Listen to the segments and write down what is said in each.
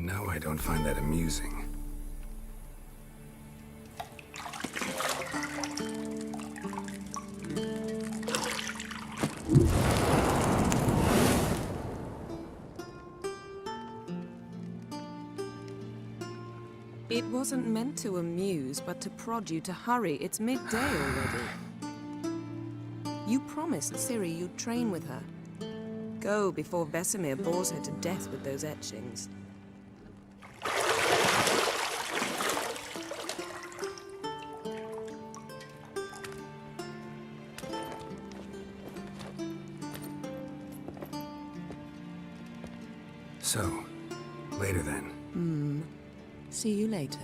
know I don't find that amusing. It wasn't meant to amuse, but to prod you to hurry. It's midday already. You promised Ciri you'd train with her. Go before Vesemir bores her to death with those etchings. So, later then. See you later.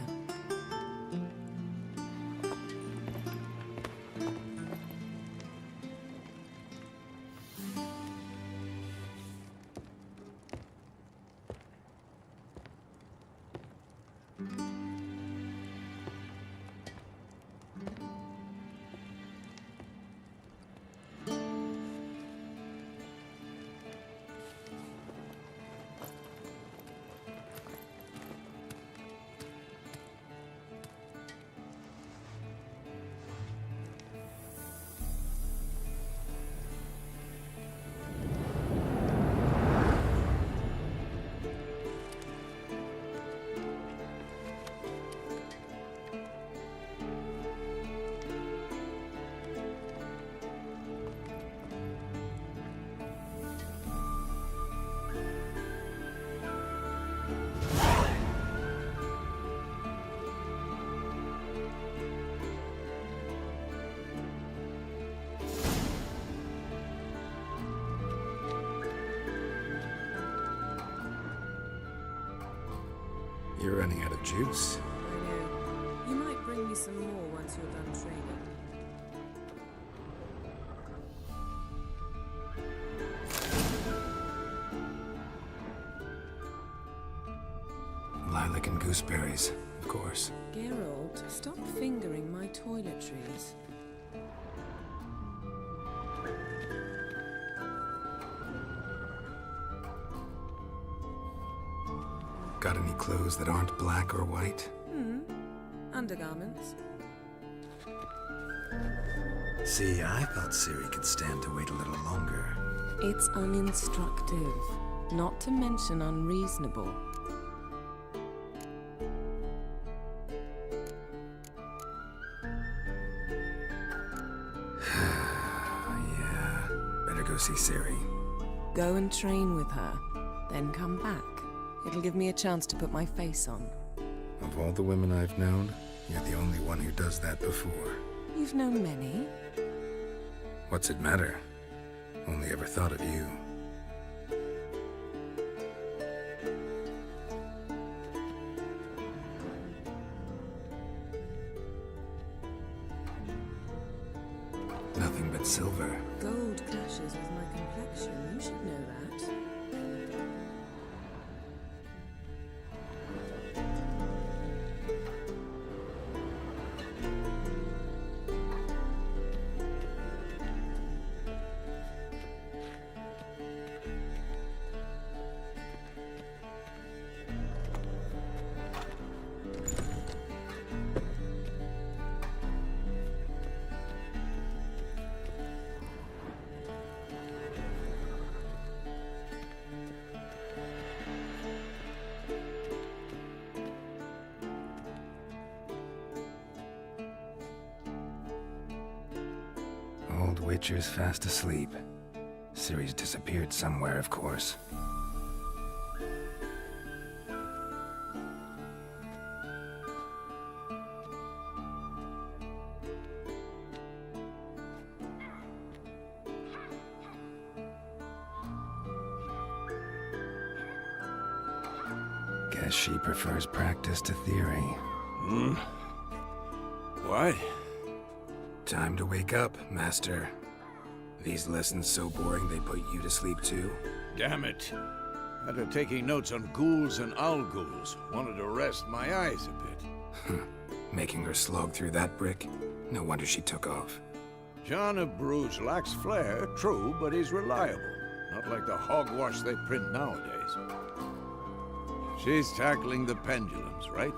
You're running out of juice. I know. You might bring me some more once you're done training. Lilac and gooseberries, of course. Geralt, stop fingering my toiletries. Got any clothes that aren't black or white? Undergarments. See, I thought Ciri could stand to wait a little longer. It's uninstructive, not to mention unreasonable. Yeah, better go see Ciri. Go and train with her, then come back. It'll give me a chance to put my face on. Of all the women I've known, you're the only one who does that before. You've known many. What's it matter? Only ever thought of you. Nothing but silver. Gold clashes with my complexion. You should know that. Old Witcher's fast asleep. Ciri's disappeared somewhere, of course. Guess she prefers practice to theory. What? Time to wake up, Master. These lessons so boring they put you to sleep too? Damn it. After taking notes on ghouls and owl ghouls, wanted to rest my eyes a bit. Making her slog through that brick? No wonder she took off. John of Bruges lacks flair, true, but he's reliable. Not like the hogwash they print nowadays. She's tackling the pendulums, right?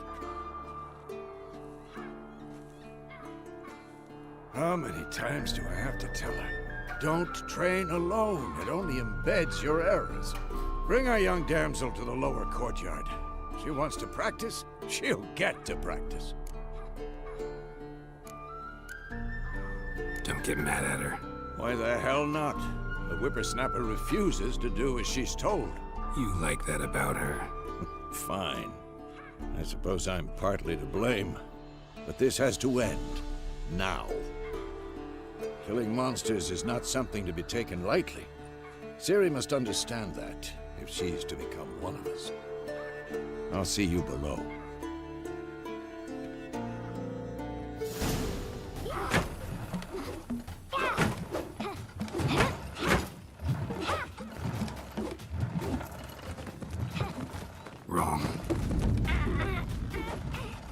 How many times do I have to tell her? Don't train alone. It only embeds your errors. Bring our young damsel to the lower courtyard. She wants to practice, she'll get to practice. Don't get mad at her. Why the hell not? The whippersnapper refuses to do as she's told. You like that about her. Fine. I suppose I'm partly to blame. But this has to end. Now. Killing monsters is not something to be taken lightly. Ciri must understand that, if she's to become one of us. I'll see you below. Wrong.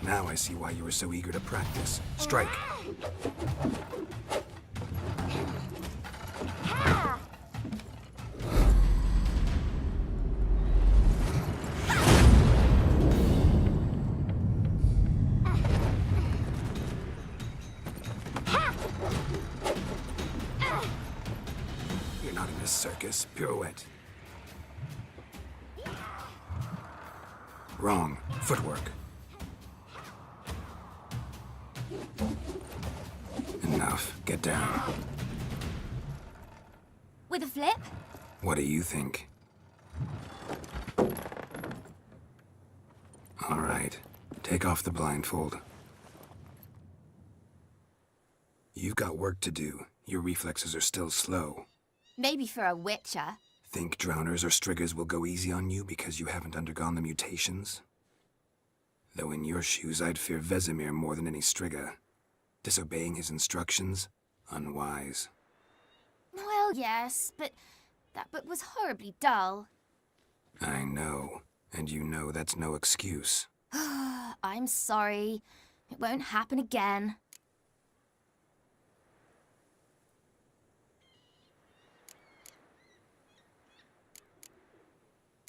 Now I see why you were so eager to practice. Strike. You're not in a circus. Pirouette. Wrong. Footwork. Enough. Get down. With a flip? What do you think? All right. Take off the blindfold. You've got work to do. Your reflexes are still slow. Maybe for a witcher. Think drowners or striggers will go easy on you because you haven't undergone the mutations? Though in your shoes, I'd fear Vesemir more than any strigger. Disobeying his instructions? Unwise. Well, yes, but that book was horribly dull. I know. And you know that's no excuse. I'm sorry. It won't happen again.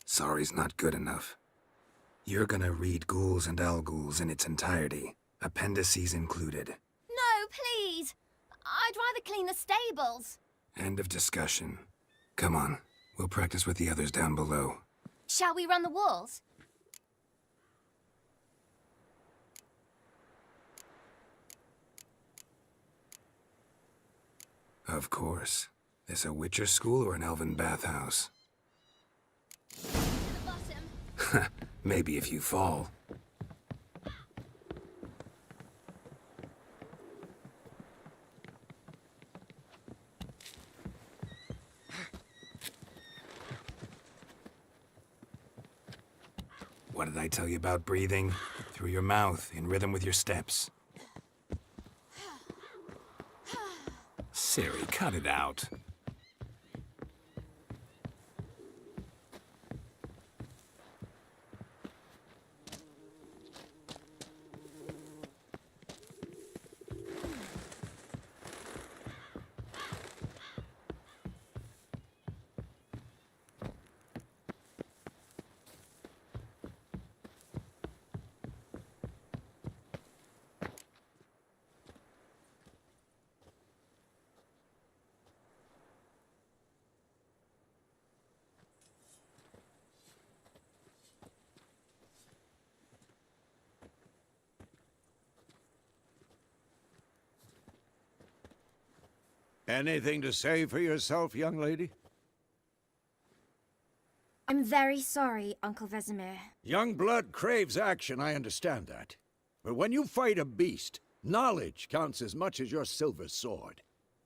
Sorry's not good enough. You're gonna read Ghouls and Alghouls in its entirety, appendices included. No, please! I'd rather clean the stables. End of discussion. Come on, we'll practice with the others down below. Shall we run the walls? Of course. This a Witcher school or an elven bathhouse? To the bottom. Maybe if you fall. What did I tell you about breathing? Through your mouth, in rhythm with your steps. Ciri, cut it out. Anything to say for yourself, young lady? I'm very sorry, Uncle Vesemir. Young blood craves action, I understand that. But when you fight a beast, knowledge counts as much as your silver sword.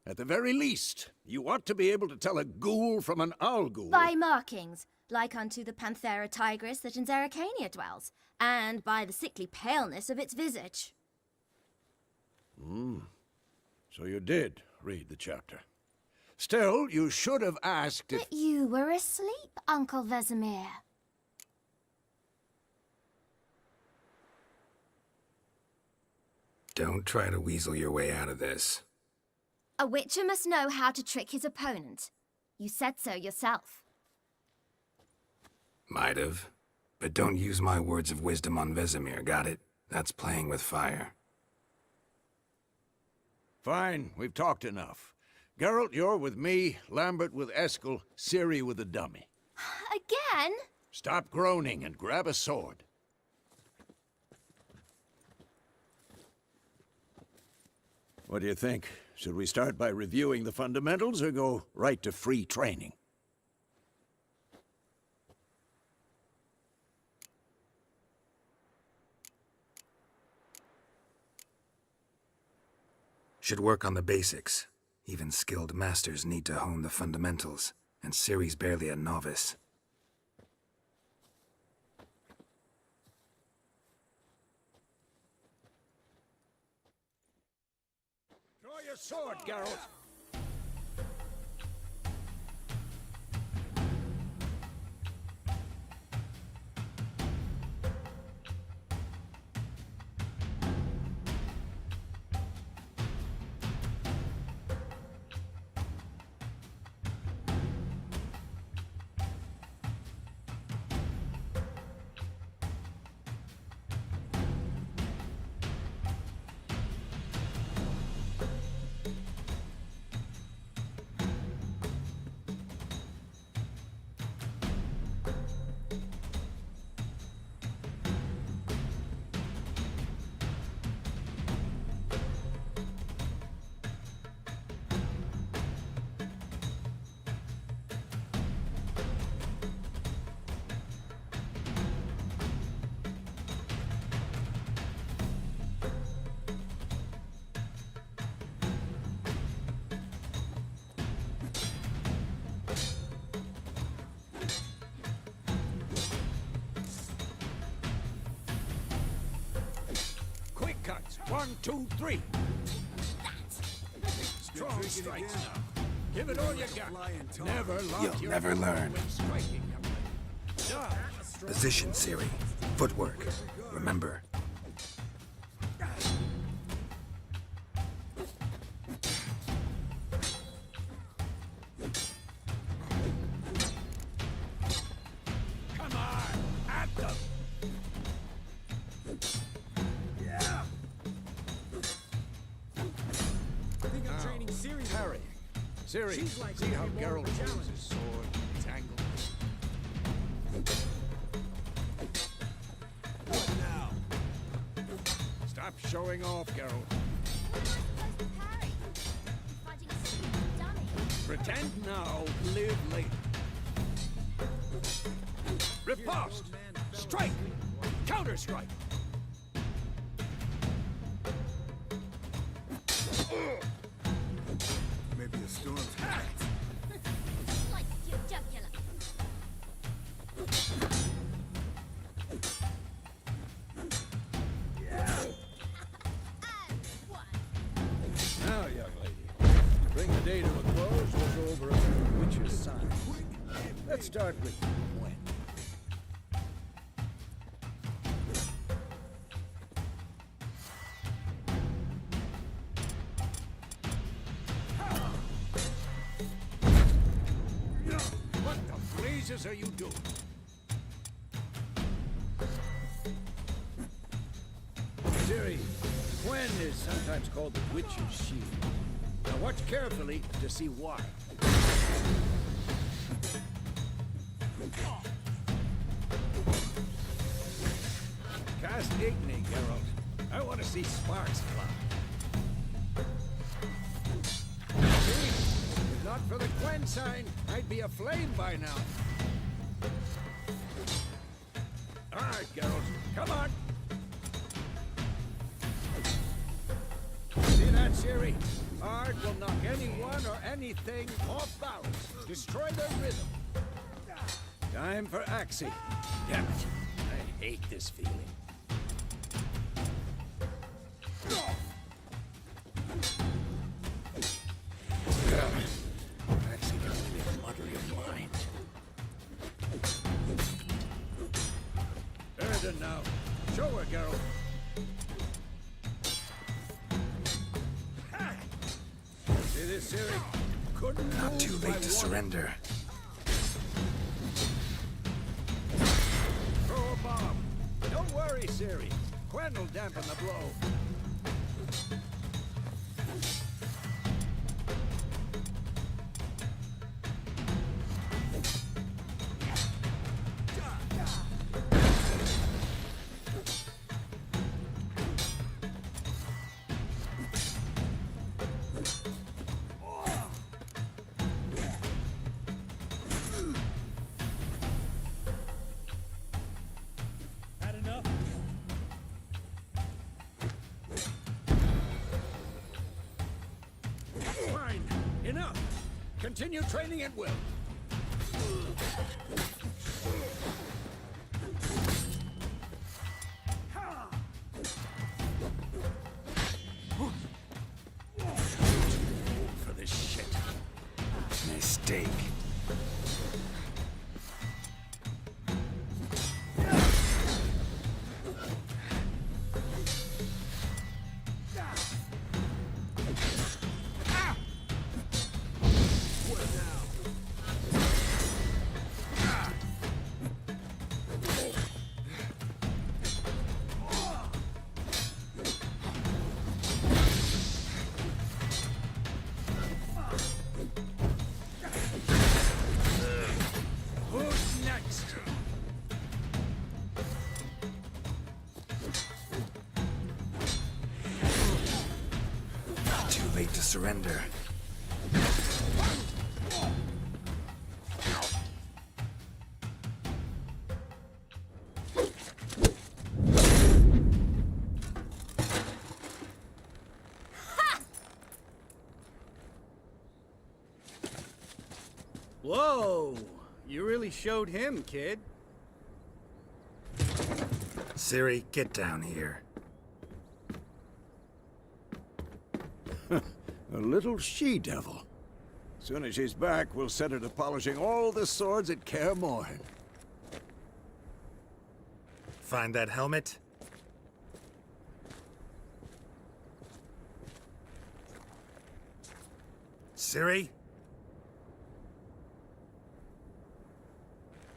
At the very least, you ought to be able to tell a ghoul from an Alghoul. By markings, like unto the Panthera tigris that in Zerrikania dwells, and by the sickly paleness of its visage. So you did read the chapter. Still, you should have asked if... But you were asleep, Uncle Vesemir. Don't try to weasel your way out of this. A witcher must know how to trick his opponent. You said so yourself. Might have. But don't use my words of wisdom on Vesemir, got it? That's playing with fire. Fine, we've talked enough. Geralt, you're with me, Lambert with Eskel, Ciri with the dummy. Again? Stop groaning and grab a sword. What do you think? Should we start by reviewing the fundamentals or go right to free training? Should work on the basics. Even skilled masters need to hone the fundamentals, and Ciri's barely a novice. Draw your sword, Geralt! Quick cuts. 1, 2, 3. Strong strikes now. Give it all you got. Never lock You'll your never learn. when striking. Dodge. Position, Ciri. Footwork. Remember. Come on, at them. Harry, Ciri, see how Geralt holds his sword, his angle. What now? Stop showing off, Geralt. Harry, fighting a stupid dummy. Pretend now, live later. Riposte! Strike! Counter-strike! Maybe a storm's Like your jugular. Now, young lady, to bring the day to a close, we'll go over a few witches' signs. Let's start with when. What the blazes are you doing? Ciri, Gwen is sometimes called the Witch's Shield. Now watch carefully to see why. Cast Igni, Geralt. I want to see sparks fly. See? If not for the Gwen sign, I'd be aflame by now. All right, Geralt, come on. See that, Ciri? Art will knock anyone or anything off balance, destroy their rhythm. Time for Axii. Damn it. I hate this feeling. Axii can only mutter your mind. Erden now. Show her, Geralt. See this, Ciri? Couldn't Not move too by late to one. surrender. Throw a Hurry, Ciri. Quen will dampen the blow. Had enough? Fine. Enough. Continue training at will. For this shit. Mistake. Who's next? Too late to surrender. Whoa! You really showed him, kid. Ciri, get down here. A little she-devil. Soon as she's back, we'll set her to polishing all the swords at Kaer Morhen. Find that helmet? Ciri?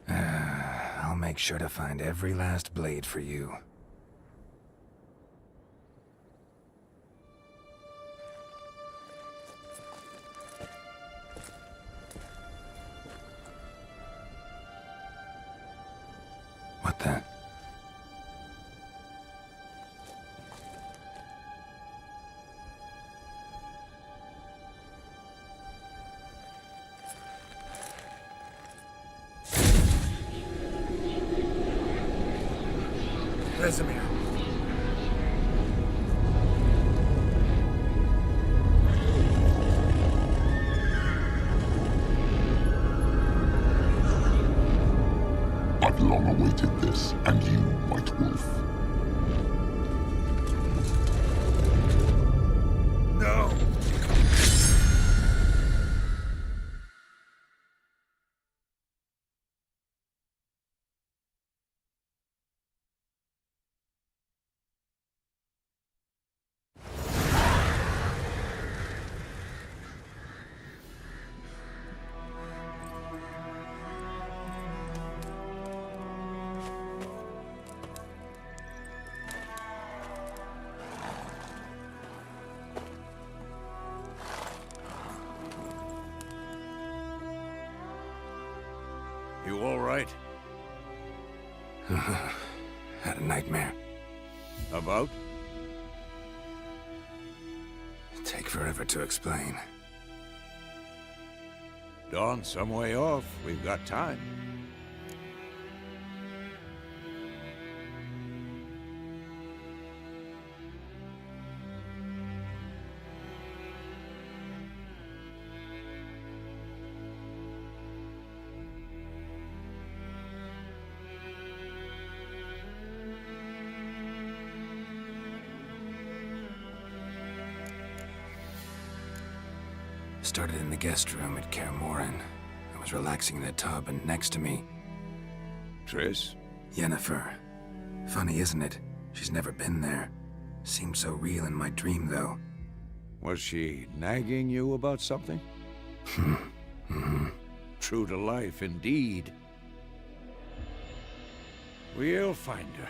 I'll make sure to find every last blade for you. What the? Vesemir. I've long awaited this, and you, White Wolf. No! You all right? Had a nightmare. About? Take forever to explain. Dawn's some way off. We've got time. Started in the guest room at Kaer Morhen. I was relaxing in a tub, and next to me, Triss? Yennefer. Funny, isn't it? She's never been there. Seemed so real in my dream, though. Was she nagging you about something? True to life, indeed. We'll find her.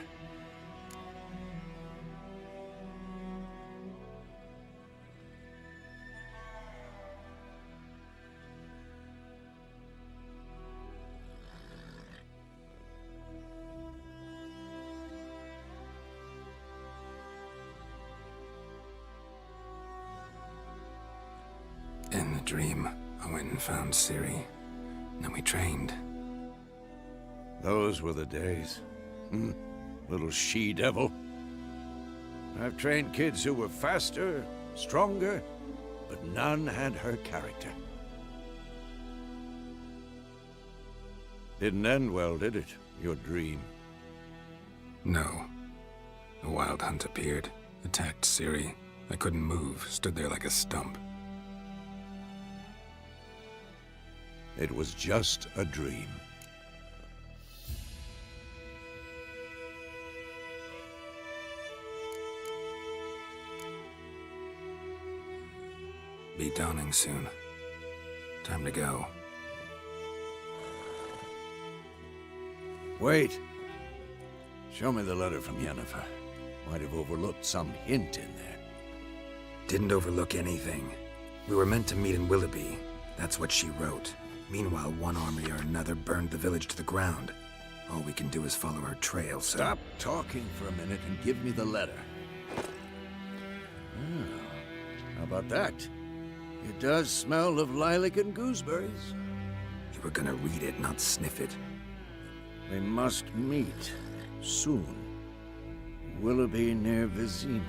dream, I went and found Ciri. Then we trained. Those were the days. Little she-devil. I've trained kids who were faster, stronger, but none had her character. Didn't end well, did it? Your dream? No. A wild hunt appeared, attacked Ciri. I couldn't move, stood there like a stump. It was just a dream. Be dawning soon. Time to go. Wait. Show me the letter from Yennefer. Might have overlooked some hint in there. Didn't overlook anything. We were meant to meet in Willoughby. That's what she wrote. Meanwhile, one army or another burned the village to the ground. All we can do is follow her trail, so... Stop talking for a minute and give me the letter. How about that? It does smell of lilac and gooseberries. You were gonna read it, not sniff it. We must meet soon. Willoughby near Vizima.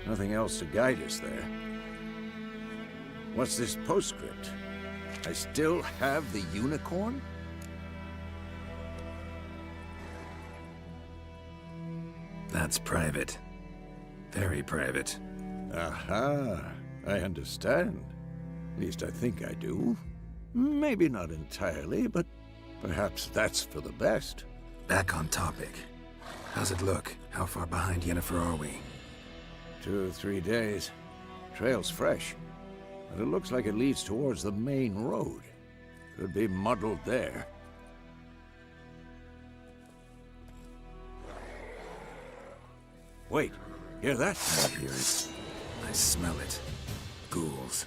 Nothing else to guide us there. What's this postscript? I still have the unicorn? That's private. Very private. Aha, I understand. At least I think I do. Maybe not entirely, but perhaps that's for the best. Back on topic. How's it look? How far behind Yennefer are we? 2 or 3 days. Trail's fresh, but it looks like it leads towards the main road. Could be muddled there. Wait, hear that? I hear it. I smell it. Ghouls.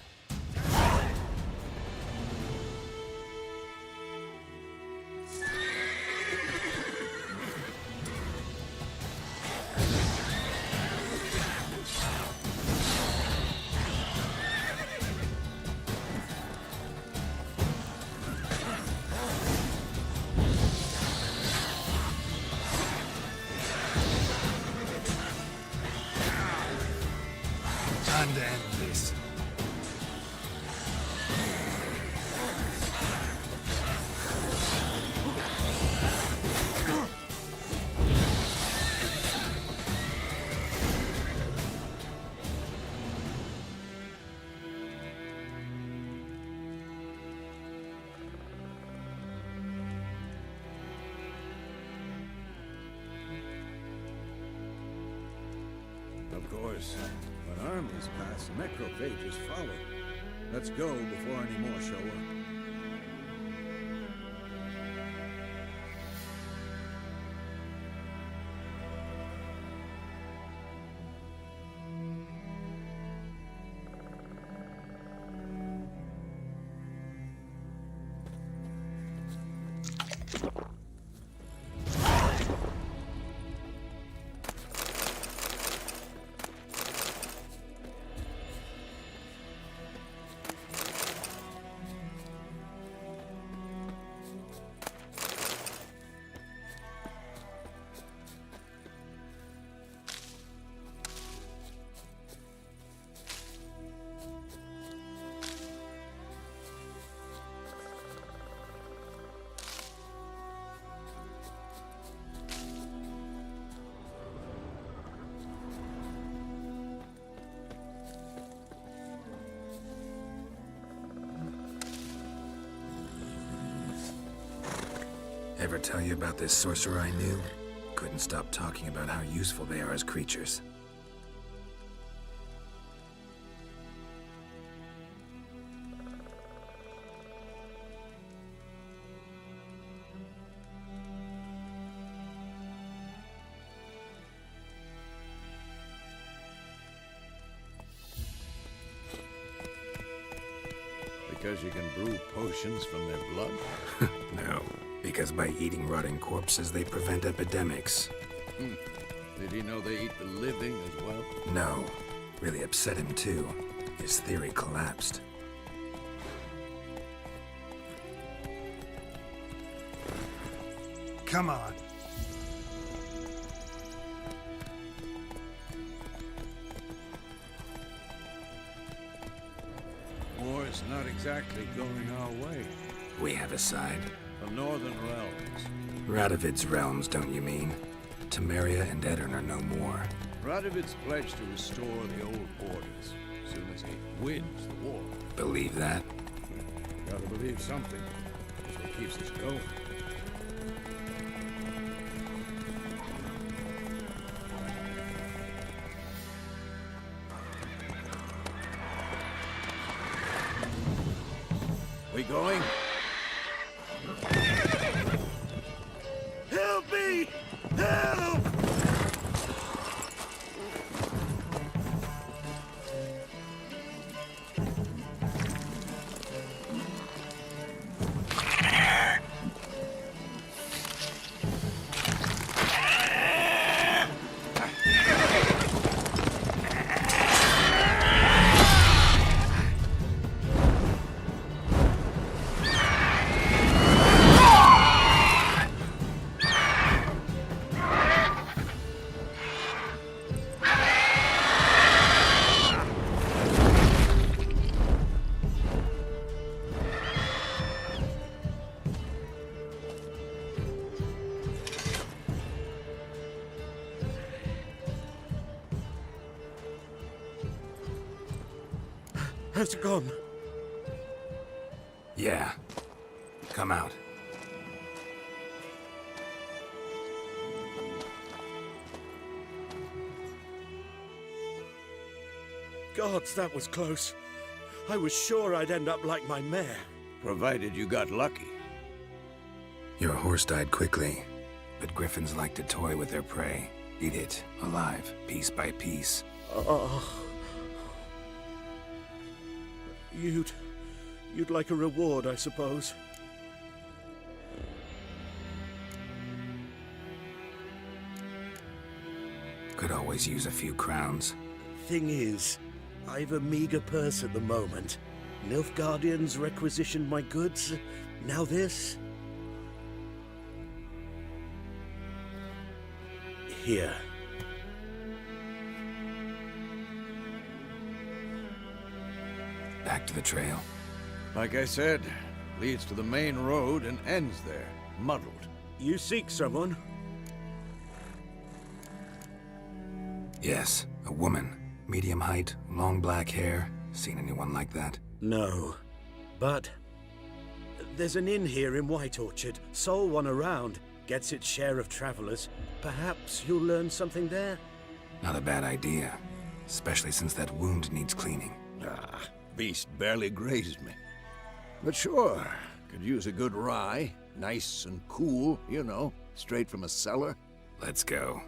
Time to end this. Of course, when armies pass, necrophages follow. Let's go before any more show up. Ever tell you about this sorcerer I knew? Couldn't stop talking about how useful they are as creatures. Because you can brew potions from their blood? No, because by eating rotting corpses, they prevent epidemics. Did he know they eat the living as well? No, really upset him too. His theory collapsed. Come on. War's not exactly going our way. We have a side. The Northern Realms. Radovid's realms, don't you mean? Temeria and Edirn are no more. Radovid's pledged to restore the old borders as soon as he wins the war. Believe that? Gotta believe something. That's what keeps us going. We going? Help me! Help! Has it gone? Yeah. Come out. Gods, that was close. I was sure I'd end up like my mare. Provided you got lucky. Your horse died quickly, but griffins like to toy with their prey. Eat it, alive, piece by piece. Oh. You'd like a reward, I suppose. Could always use a few crowns. Thing is, I've a meager purse at the moment. Nilfgaardians requisitioned my goods. Now this. Here. Back to the trail. Like I said, leads to the main road and ends there, muddled. You seek someone? Yes, a woman. Medium height, long black hair. Seen anyone like that? No. But there's an inn here in White Orchard. Sole one around. Gets its share of travelers. Perhaps you'll learn something there? Not a bad idea. Especially since that wound needs cleaning. Ah, beast barely grazed me. But sure, could use a good rye. Nice and cool, you know, straight from a cellar. Let's go.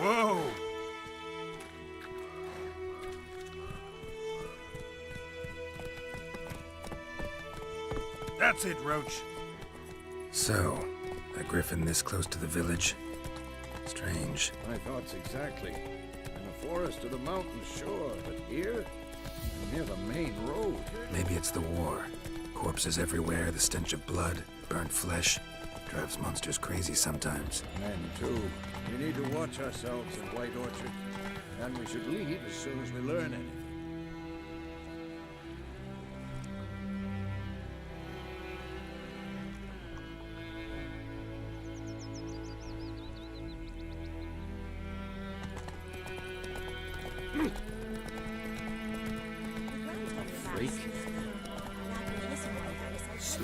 Whoa! That's it, Roach. So, a griffin this close to the village? Strange. My thoughts exactly. In the forest or the mountain, sure, but here? Near the main road. Maybe it's the war. Corpses everywhere, the stench of blood, burnt flesh. Drives monsters crazy sometimes. Men, too. We need to watch ourselves in White Orchard. And we should leave as soon as we learn anything.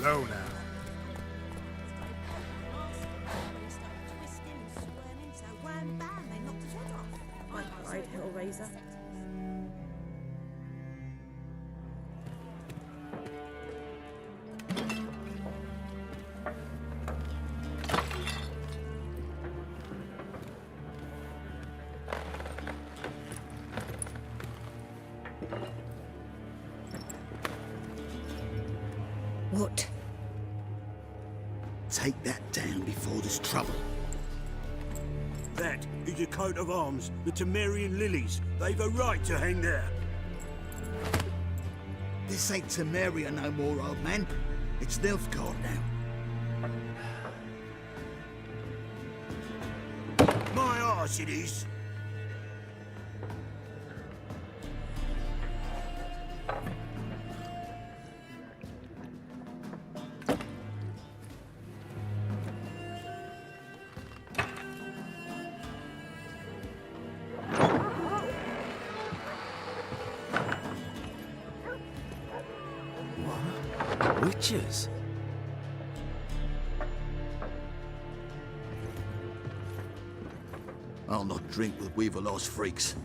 Slow now. I cried, Hellraiser. What? Take that down before there's trouble. That is a coat of arms, the Temerian lilies. They've a right to hang there. This ain't Temeria no more, old man. It's Nilfgaard now. My arse it is. Witches? I'll not drink with Weaverlaw's freaks.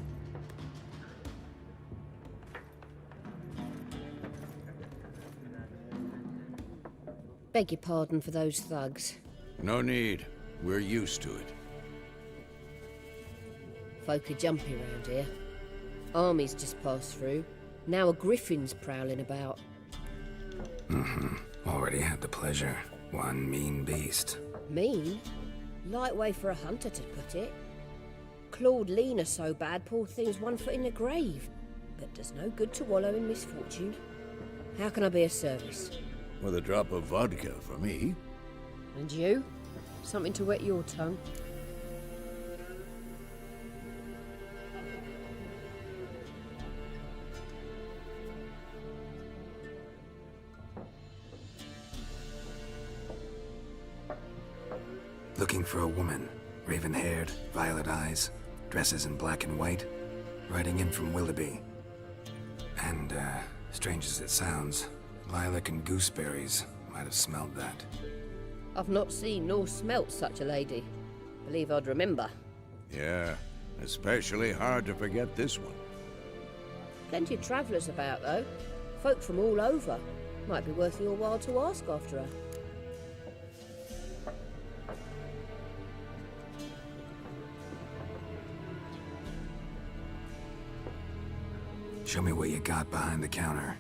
Beg your pardon for those thugs. No need. We're used to it. Folk are jumpy round here. Armies just passed through. Now a griffin's prowling about. Already had the pleasure. One mean beast. Mean? Light way for a hunter to put it. Clawed Lena so bad, poor thing's 1 foot in the grave. But does no good to wallow in misfortune. How can I be of service? With a drop of vodka for me. And you? Something to wet your tongue? Looking for a woman. Raven-haired, violet eyes, dresses in black and white. Riding in from Willoughby. And, strange as it sounds, lilac and gooseberries might have smelled that. I've not seen nor smelt such a lady. Believe I'd remember. Yeah, especially hard to forget this one. Plenty of travellers about, though. Folk from all over. Might be worth your while to ask after her. Show me what you got behind the counter.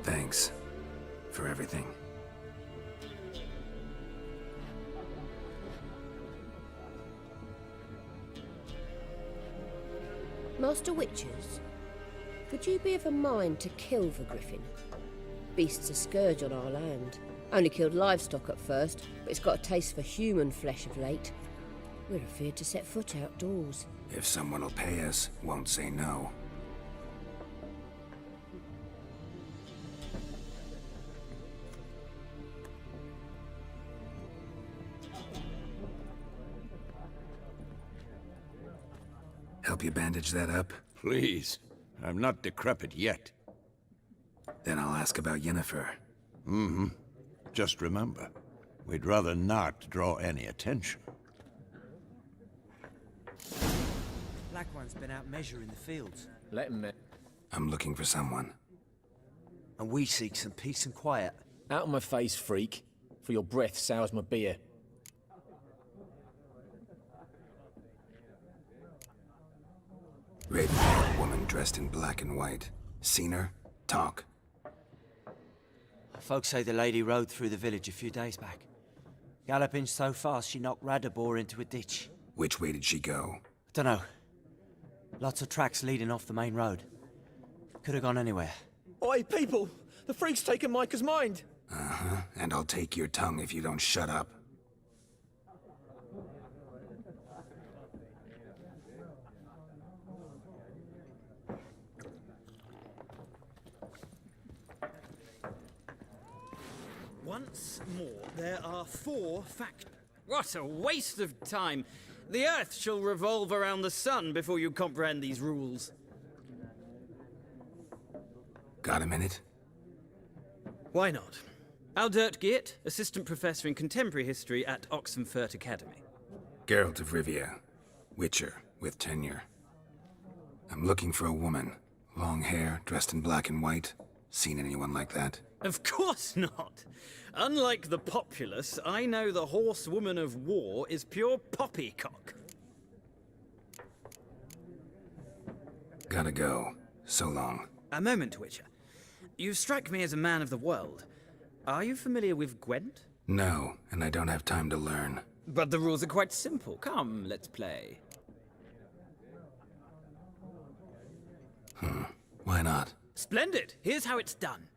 Thanks for everything. Master Witches, would you be of a mind to kill the griffin? Beast's a scourge on our land. Only killed livestock at first, but it's got a taste for human flesh of late. We're afeard to set foot outdoors. If someone will pay us, won't say no. Help you bandage that up? Please. I'm not decrepit yet. Then I'll ask about Yennefer. Just remember, we'd rather not draw any attention. Black One's been out measuring the fields. Let him. I'm looking for someone. And we seek some peace and quiet. Out of my face, freak. For your breath sours my beer. Raven-haired woman dressed in black and white. Seen her? Talk. Folks say the lady rode through the village a few days back. Galloping so fast she knocked Radabor into a ditch. Which way did she go? Dunno. Lots of tracks leading off the main road. Could have gone anywhere. Oi, people! The freak's taken Micah's mind! Uh-huh, and I'll take your tongue if you don't shut up. Once more, there are 4 factors. What a waste of time! The Earth shall revolve around the sun before you comprehend these rules. Got a minute? Why not? Aldert Geert, Assistant Professor in Contemporary History at Oxenfurt Academy. Geralt of Rivia. Witcher, with tenure. I'm looking for a woman. Long hair, dressed in black and white. Seen anyone like that? Of course not! Unlike the populace, I know the horsewoman of war is pure poppycock. Gotta go. So long. A moment, Witcher. You strike me as a man of the world. Are you familiar with Gwent? No, and I don't have time to learn. But the rules are quite simple. Come, let's play. Why not? Splendid! Here's how it's done.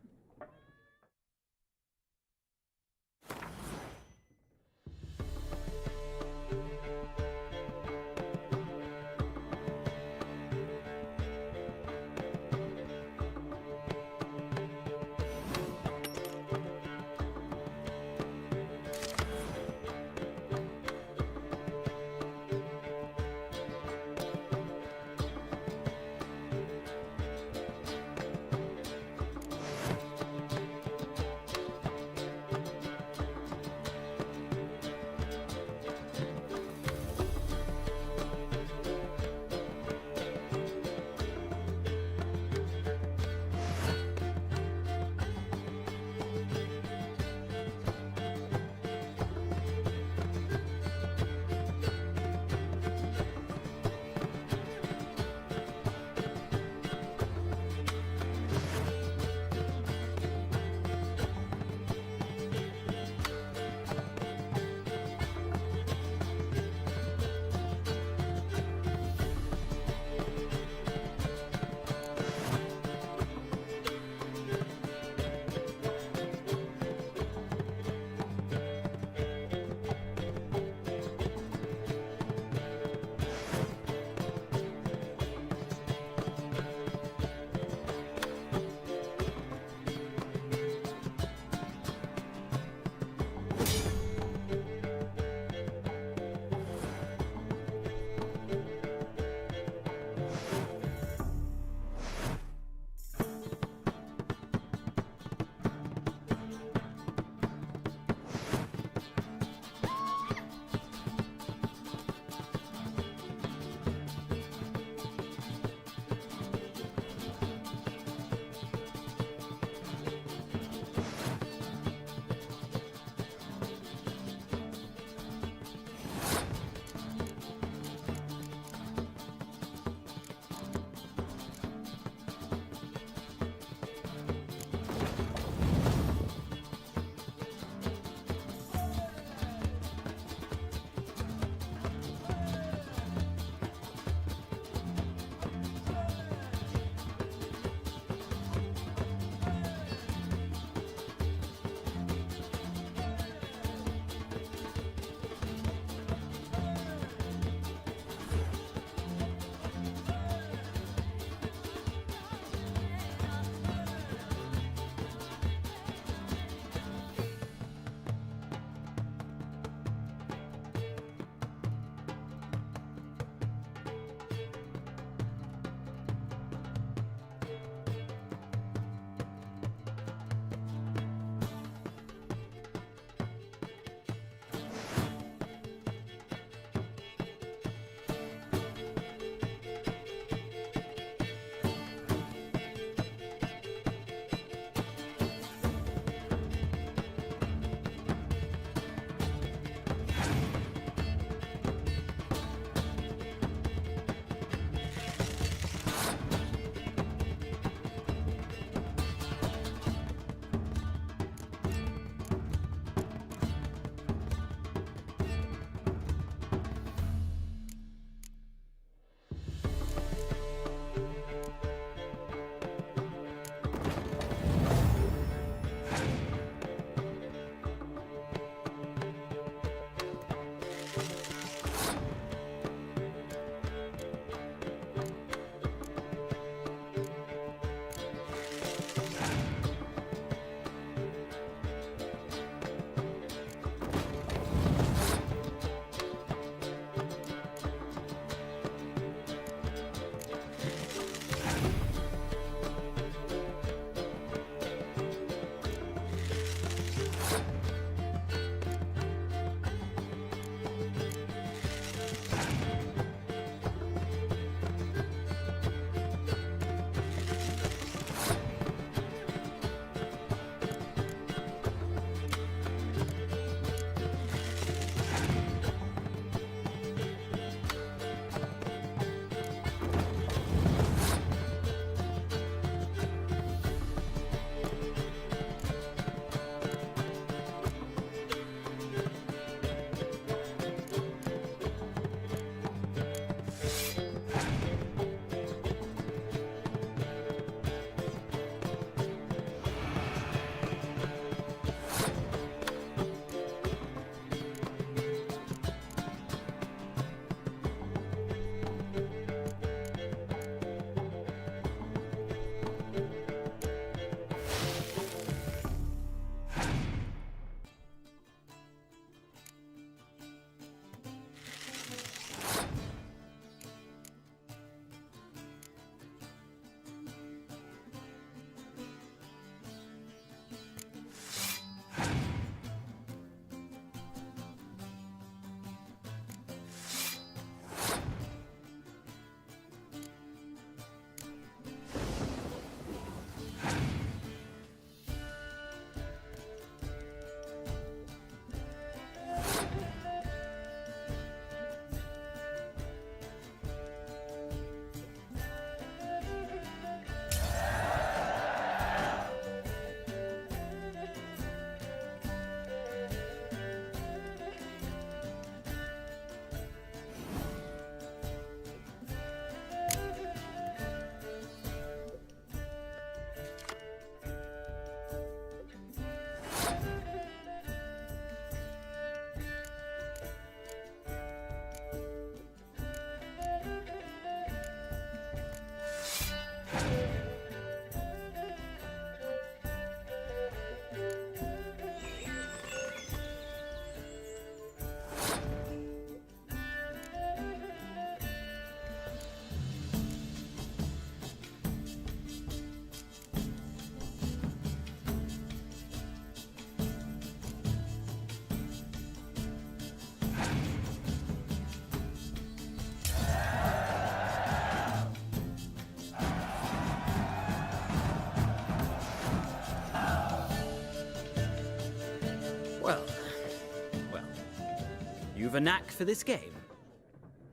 you've a knack for this game.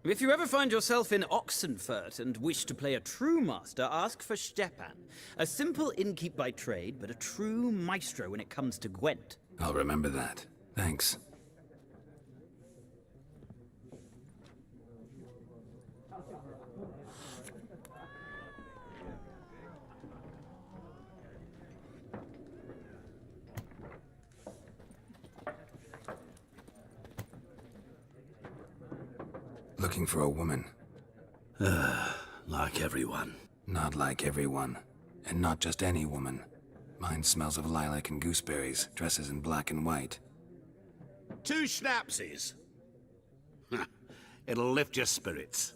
If you ever find yourself in Oxenfurt and wish to play a true master, ask for Stepan. A simple innkeep by trade, but a true maestro when it comes to Gwent. I'll remember that. Thanks. Looking for a woman. Like everyone. Not like everyone. And not just any woman. Mine smells of lilac and gooseberries, dresses in black and white. 2 schnapsies. It'll lift your spirits.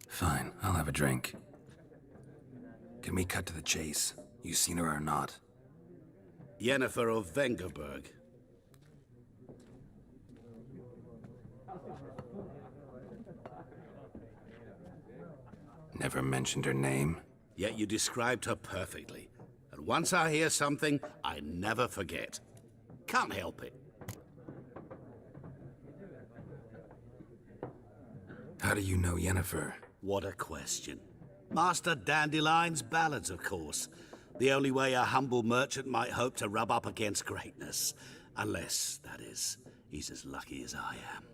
Fine, I'll have a drink. Can we cut to the chase? You seen her or not? Yennefer of Vengerberg. Never mentioned her name? Yet you described her perfectly. And once I hear something, I never forget. Can't help it. How do you know Yennefer? What a question. Master Dandelion's ballads, of course. The only way a humble merchant might hope to rub up against greatness. Unless, that is, he's as lucky as I am.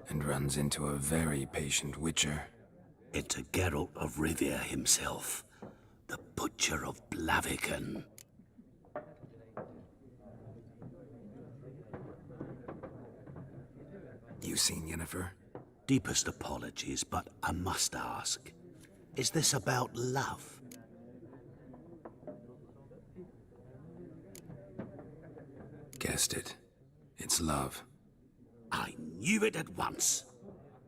And runs into a very patient witcher. Into Geralt of Rivia himself. The Butcher of Blaviken. You seen Yennefer? Deepest apologies, but I must ask. Is this about love? Guessed it. It's love. I knew it at once.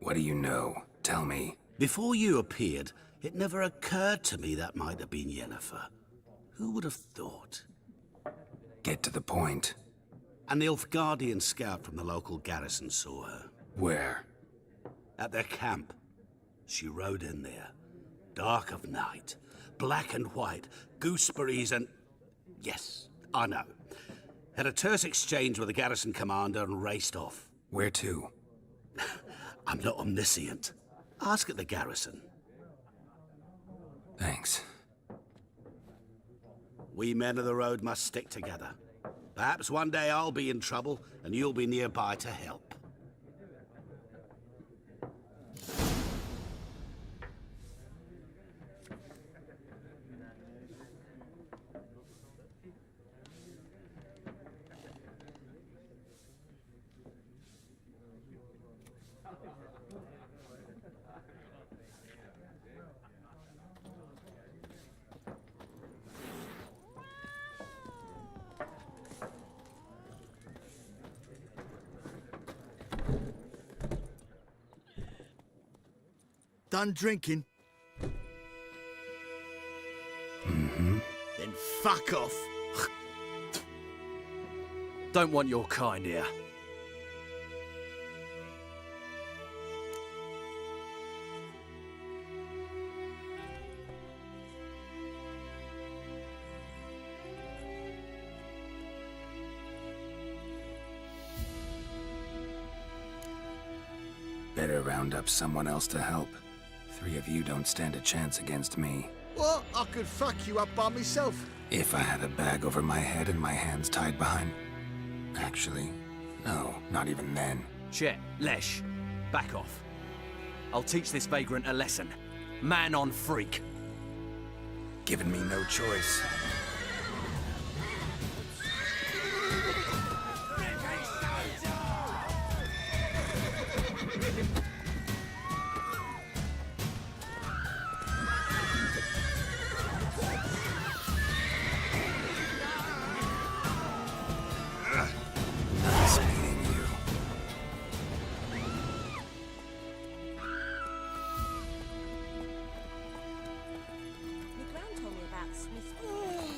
What do you know? Tell me. Before you appeared, it never occurred to me that might have been Yennefer. Who would have thought? Get to the point. An Nilfgaardian scout from the local garrison saw her. Where? At their camp. She rode in there. Dark of night. Black and white. Gooseberries and... Yes, I know. Had a terse exchange with the garrison commander and raced off. Where to? I'm not omniscient. Ask at the garrison. Thanks. We men of the road must stick together. Perhaps one day I'll be in trouble and you'll be nearby to help. Done drinking? Mm-hmm. Then fuck off. Don't want your kind here. Better round up someone else to help. 3 of you don't stand a chance against me. What? I could fuck you up by myself. If I had a bag over my head and my hands tied behind... Actually, no, not even then. Shit, Lesh, back off. I'll teach this vagrant a lesson. Man on freak. Given me no choice. Nice meeting you. Your gran told me about Smith.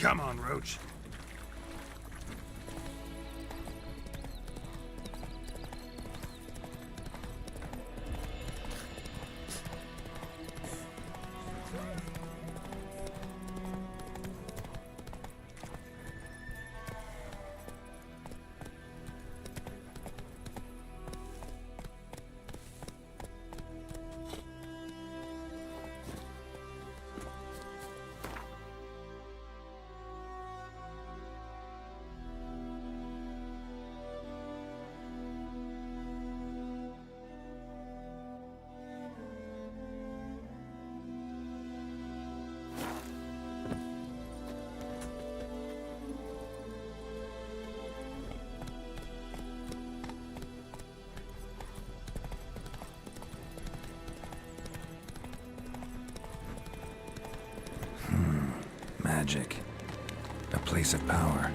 Come on, Roach. Magic. A place of power.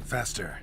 Faster.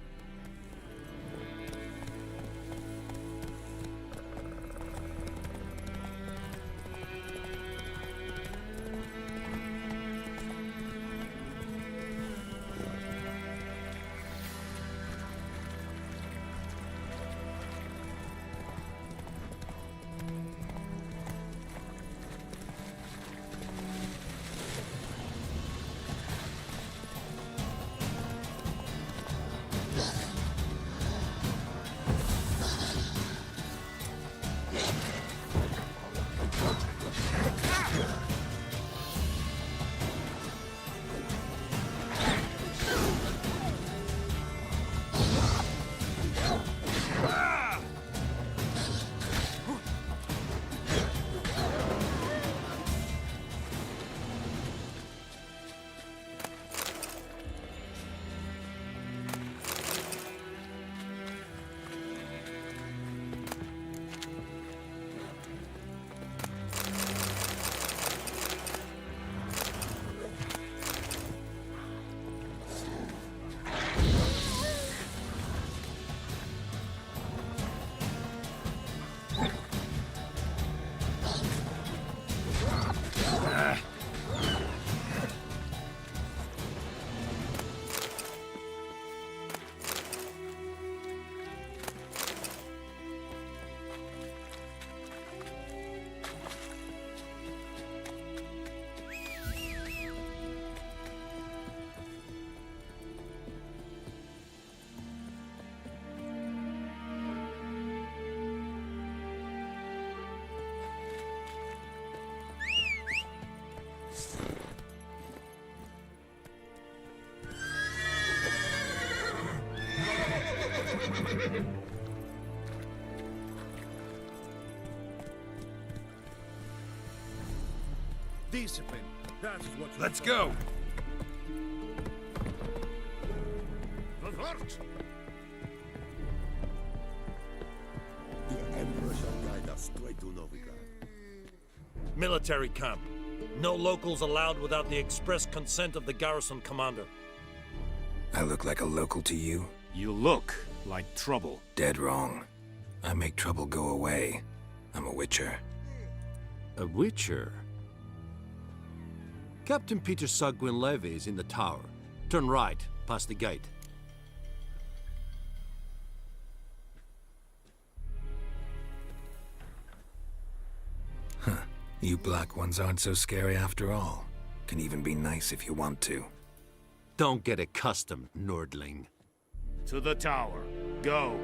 Discipline. That is what. Let's go! Vavart! The Emperor shall guide us straight to Novigrad. Military camp. No locals allowed without the express consent of the garrison commander. I look like a local to you? You look like trouble. Dead wrong. I make trouble go away. I'm a witcher. A witcher? Captain Peter Saar Gwynleve is in the tower. Turn right, past the gate. Huh. You black ones aren't so scary after all. Can even be nice if you want to. Don't get accustomed, Nordling. To the tower. Go.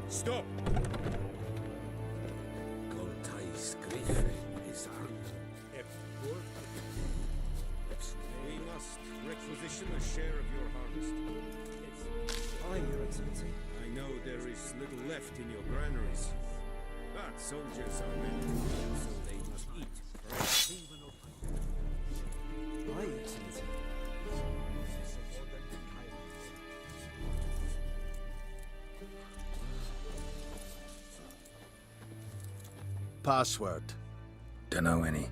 Stop! Goltais Griffin is armed. We must requisition a share of your harvest. Aye, Your Excellency. I know there is little left in your granaries. But soldiers are meant to live, so they must eat. Right? Aye, Your Excellency. Password. Dunno any.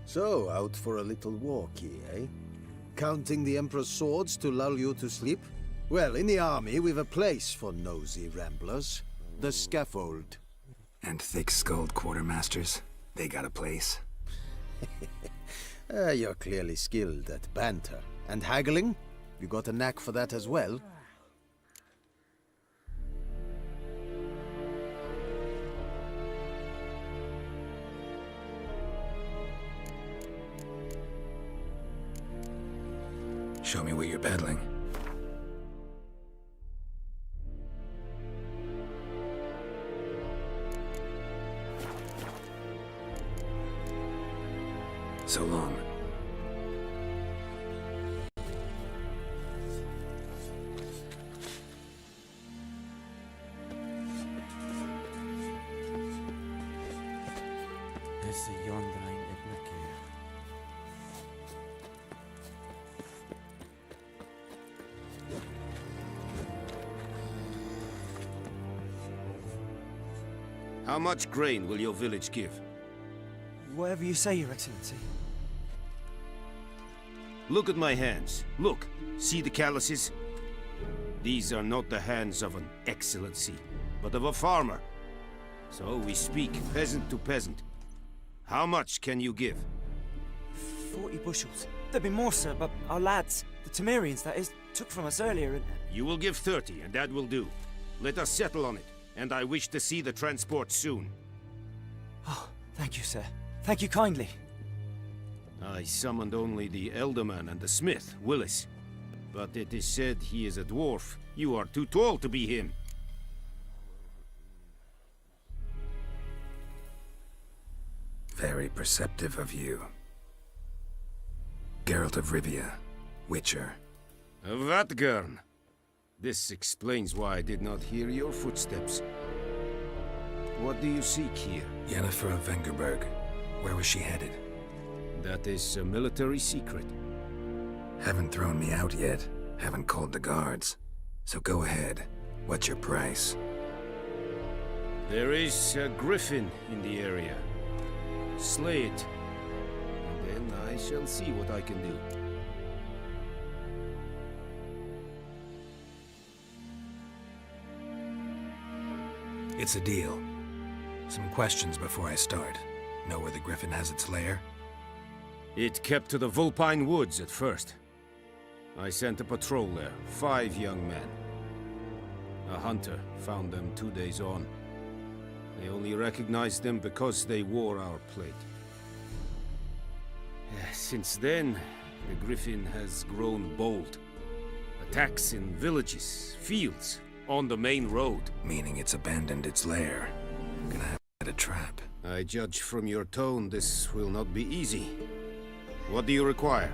So, out for a little walkie, eh? Counting the Emperor's swords to lull you to sleep? Well, in the army, we've a place for nosy ramblers. The scaffold. And thick-skulled quartermasters? They got a place? You're clearly skilled at banter. And haggling? You got a knack for that as well? Show me what you're peddling. So long. Esse Yondrain Ednake. How much grain will your village give? Whatever you say, Your Excellency. Look at my hands. Look. See the calluses? These are not the hands of an excellency, but of a farmer. So we speak peasant to peasant. How much can you give? 40 bushels. There'd be more, sir, but our lads, the Temerians, that is, took from us earlier and... You will give 30, and that will do. Let us settle on it, and I wish to see the transport soon. Oh, thank you, sir. Thank you kindly. I summoned only the Elderman and the smith, Willis. But it is said he is a dwarf. You are too tall to be him. Very perceptive of you. Geralt of Rivia, Witcher. Vatgern. This explains why I did not hear your footsteps. What do you seek here? Yennefer of Vengerberg. Where was she headed? That is a military secret. Haven't thrown me out yet. Haven't called the guards. So go ahead. What's your price? There is a griffin in the area. Slay it. And then I shall see what I can do. It's a deal. Some questions before I start. Know where the griffin has its lair? It kept to the Vulpine Woods at first. I sent a patrol there, 5 young men. A hunter found them 2 days on. They only recognized them because they wore our plate. Since then, the Griffin has grown bold. Attacks in villages, fields, on the main road. Meaning it's abandoned its lair. Gonna have to set a trap. I judge from your tone this will not be easy. What do you require?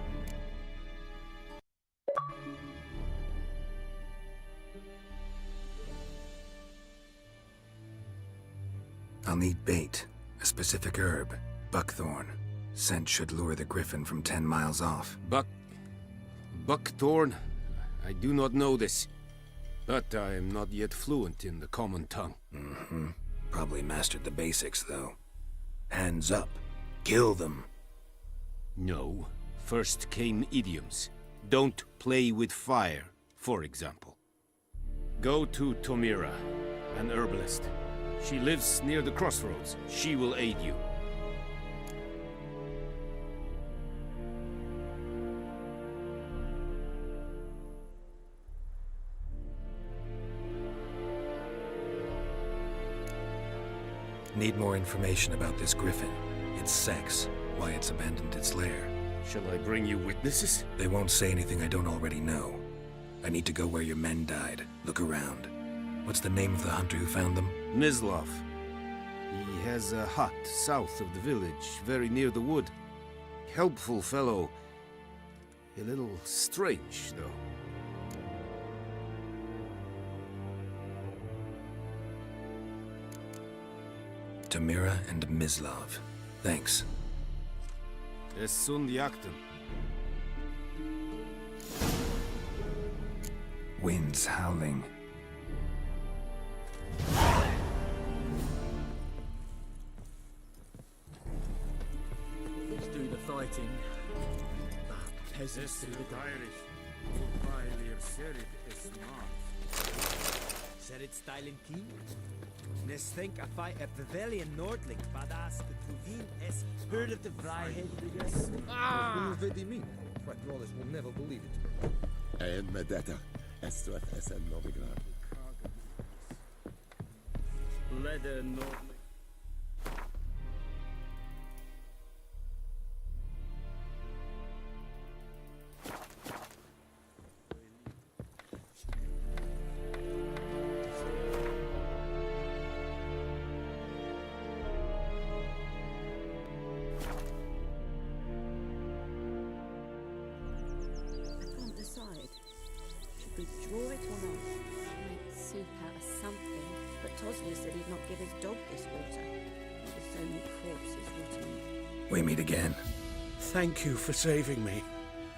I'll need bait, a specific herb, buckthorn. Scent should lure the Griffin from 10 miles off. Buckthorn? I do not know this. But I am not yet fluent in the common tongue. Mm-hmm. Probably mastered the basics, though. Hands up. Kill them. No. First came idioms. Don't play with fire, for example. Go to Tomira, an herbalist. She lives near the crossroads. She will aid you. Need more information about this Griffin. Its sex, why it's abandoned its lair. Shall I bring you witnesses? They won't say anything I don't already know. I need to go where your men died. Look around. What's the name of the hunter who found them? Mislav. He has a hut south of the village, very near the wood. Helpful fellow. A little strange, though. Tomira and Mislav. Thanks. Es sunt jakten. Winds howling. Let's do the fighting. Peasants do the Irish. Serit stylen ki? Nes think a fight at Pavilion Nordling, badass the Tuvin es heard of the Vryhead. Ah! Vedi me. My brothers will never believe it. And Medetta, Estrath Essen Novigrad. Leather Nordling. Should we draw it or not? Make soup out of something, but Tosnia said he'd not give his dog this water. There's so many corpses rotting. We meet again. Thank you for saving me.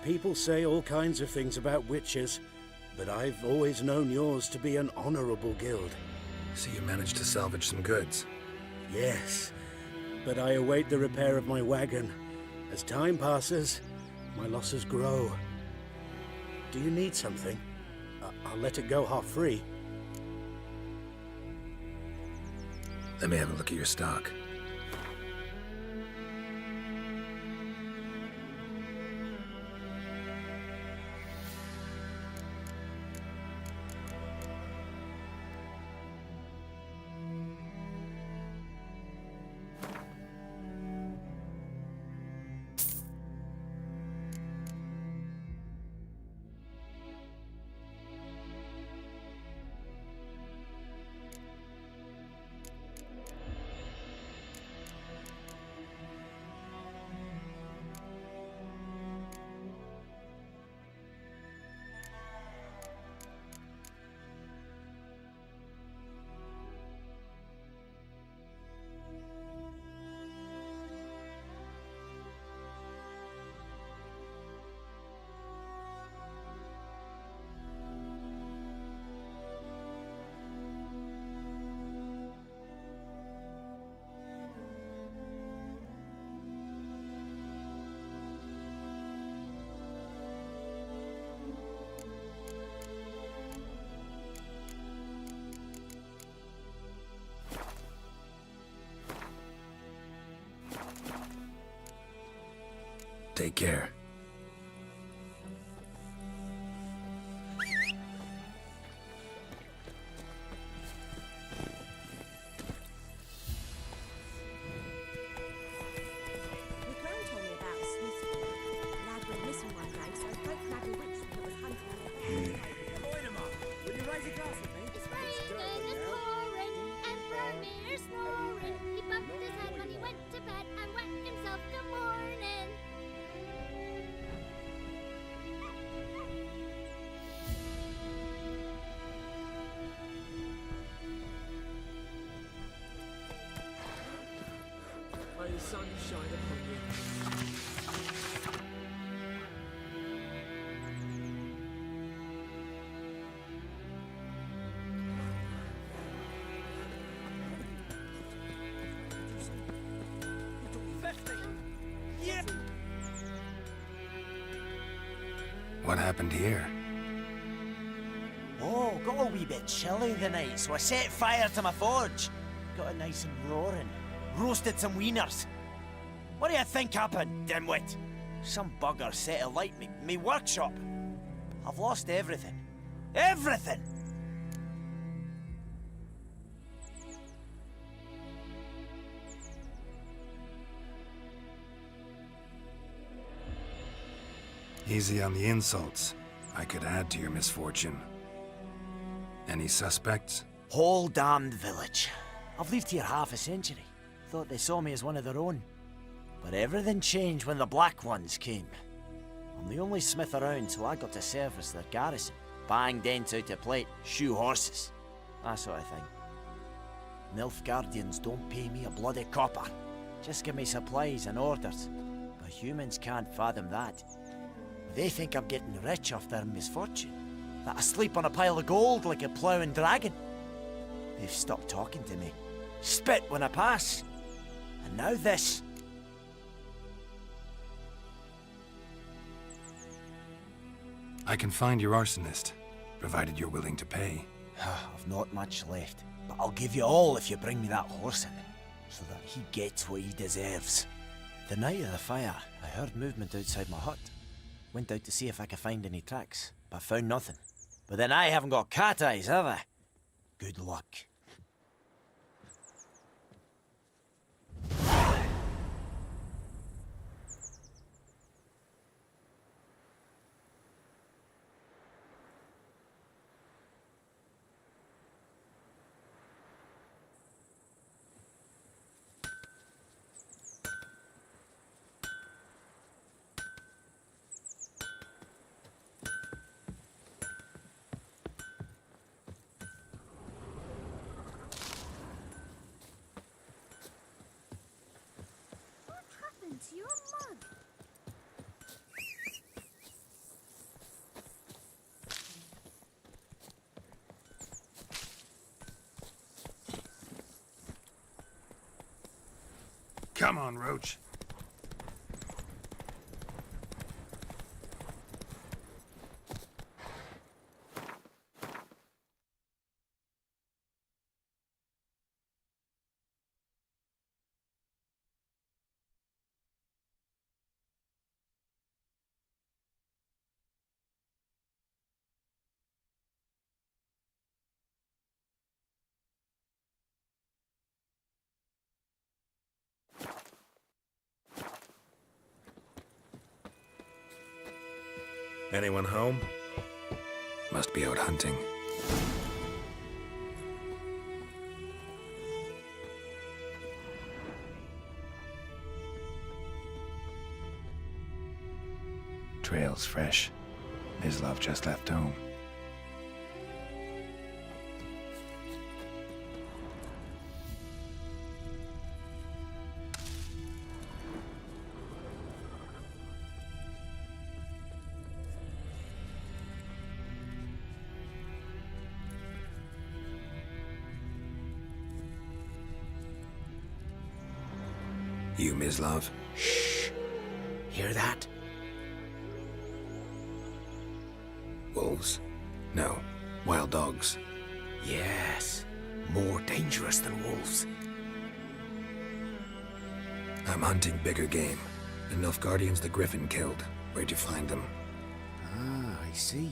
People say all kinds of things about witches, but I've always known yours to be an honorable guild. So you managed to salvage some goods? Yes, but I await the repair of my wagon. As time passes, my losses grow. Do you need something? I'll let it go half-free. Let me have a look at your stock. Take care. My gran told me about a Smith boy. The lad went missing one day, so I broke Nagger Witch that was hunting him. Point him up. Will you raise a glass with me? It's raining, it's pouring, and Vermeer's snoring. He bumped his head when he went to bed and wet himself good morning. May the sun shine upon you. Yeah. What happened here? Oh, got a wee bit chilly the night, so I set fire to my forge. Got it nice and roaring. Roasted some wieners. What do you think happened, dimwit? Some bugger set alight me workshop. I've lost everything. Everything! Easy on the insults. I could add to your misfortune. Any suspects? Whole damned village. I've lived here half a century. Thought they saw me as one of their own. But everything changed when the Black Ones came. I'm the only smith around, so I got to service their garrison. Bang dents out of plate, shoe horses. That sort of thing. Nilfgaardians don't pay me a bloody copper. Just give me supplies and orders. But humans can't fathom that. They think I'm getting rich off their misfortune. That I sleep on a pile of gold like a ploughing dragon. They've stopped talking to me. Spit when I pass. And now this. I can find your arsonist, provided you're willing to pay. I've not much left, but I'll give you all if you bring me that horse in, so that he gets what he deserves. The night of the fire, I heard movement outside my hut. Went out to see if I could find any tracks, but found nothing. But then I haven't got cat eyes, have I? Good luck. What happened to your mug? Come on, Roach. Anyone home? Must be out hunting. Trail's fresh. Mislav just left home. You, Mislav? Shh. Hear that? Wolves? No. Wild dogs. Yes. More dangerous than wolves. I'm hunting bigger game. The Nilfgaardians the Griffin killed. Where'd you find them? Ah, I see.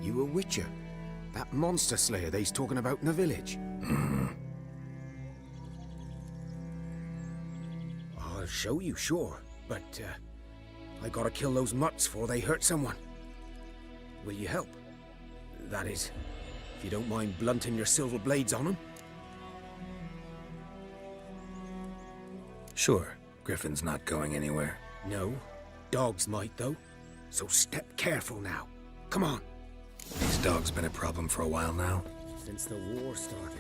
You a witcher. That monster slayer they's talking about in the village. Mm-hmm. I'll show you, sure. But, I gotta kill those mutts before they hurt someone. Will you help? That is, if you don't mind blunting your silver blades on them. Sure. Griffin's not going anywhere. No. Dogs might, though. So step careful now. Come on. These dogs been a problem for a while now? Since the war started.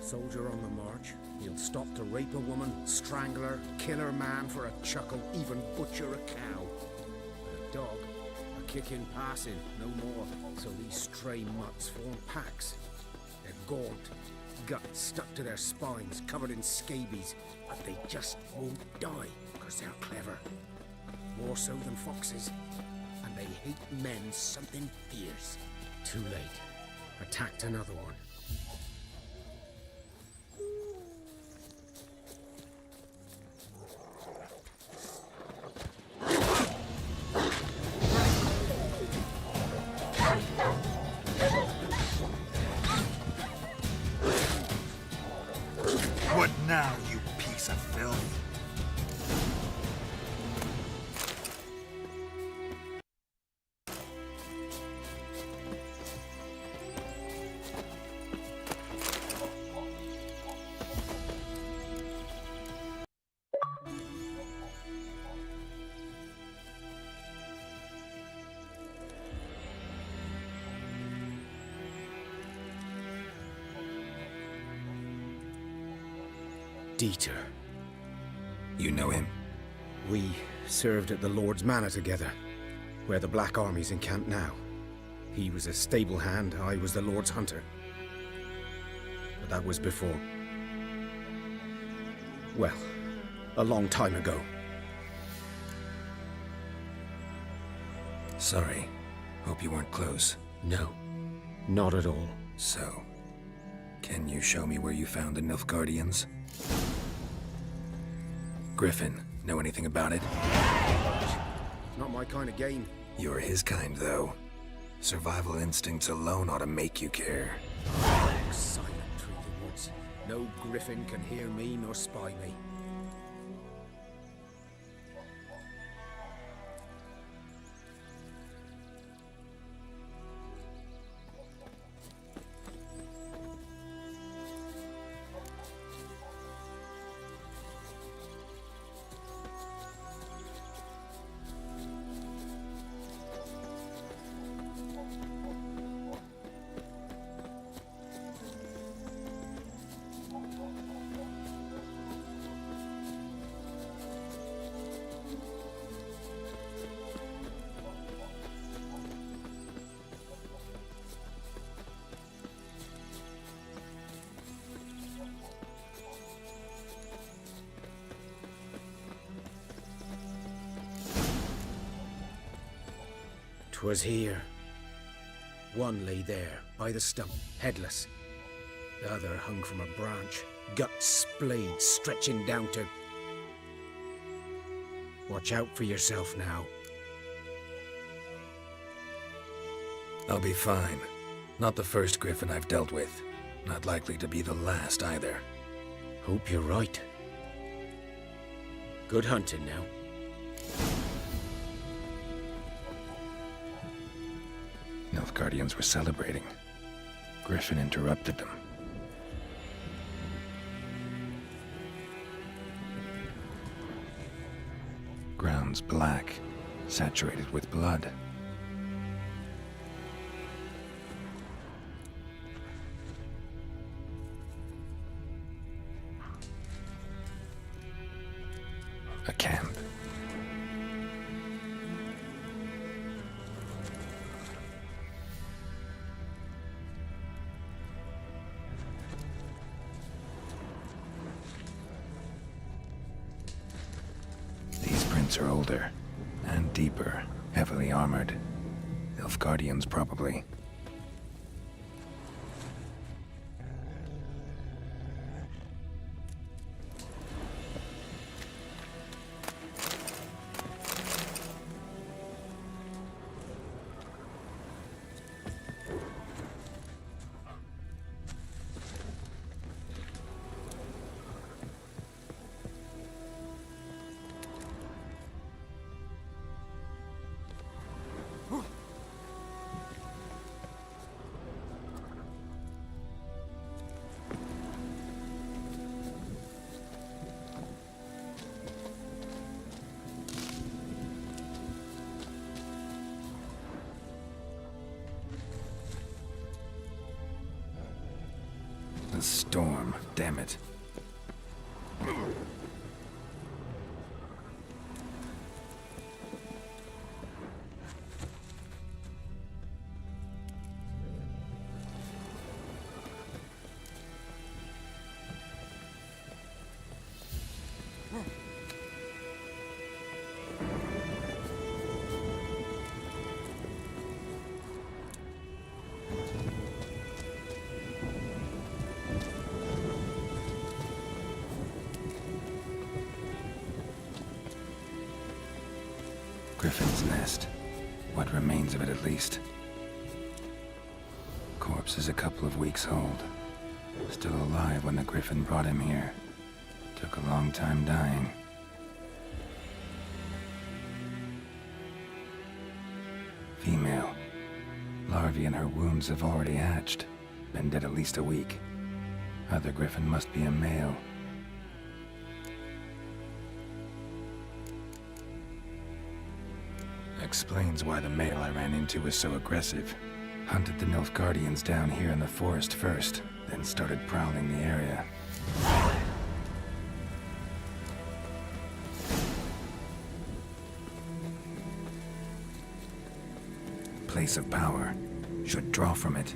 Soldier on the march. He'll stop to rape a woman, strangle her, kill her man for a chuckle, even butcher a cow. But a dog, a kick in passing, no more. So these stray mutts form packs. They're gaunt, guts stuck to their spines, covered in scabies, but they just won't die, because they're clever. More so than foxes. And they hate men something fierce. Too late. Attacked another one. What now, you piece of filth? Dieter. You know him? We served at the Lord's Manor together, where the Black Army's encamped now. He was a stable hand, I was the Lord's hunter. But that was before. Well, a long time ago. Sorry. Hope you weren't close. No, not at all. So, can you show me where you found the Nilfgaardians? Griffin, know anything about it? Not my kind of game. You're his kind, though. Survival instincts alone ought to make you care. Silent through the woods. No griffin can hear me nor spy me. "'Twas here. One lay there, by the stump, headless. The other hung from a branch, guts splayed, stretching down to... Watch out for yourself now." I'll be fine. Not the first Griffin I've dealt with. Not likely to be the last, either. Hope you're right. Good hunting now. Nilfgaardians were celebrating. Griffin interrupted them. Ground's black, saturated with blood. A camp. These prints are older, And deeper, heavily armored. Nilfgaardians, probably. The storm, damn it. Griffin's nest. What remains of it, at least. Corpse is a couple of weeks old. Still alive when the Griffin brought him here. Took a long time dying. Female. Larvae in her wounds have already hatched. Been dead at least a week. Other Griffin must be a male. Explains why the male I ran into was so aggressive. Hunted the Nilfgaardians down here in the forest first, then started prowling the area. Place of power. Should draw from it.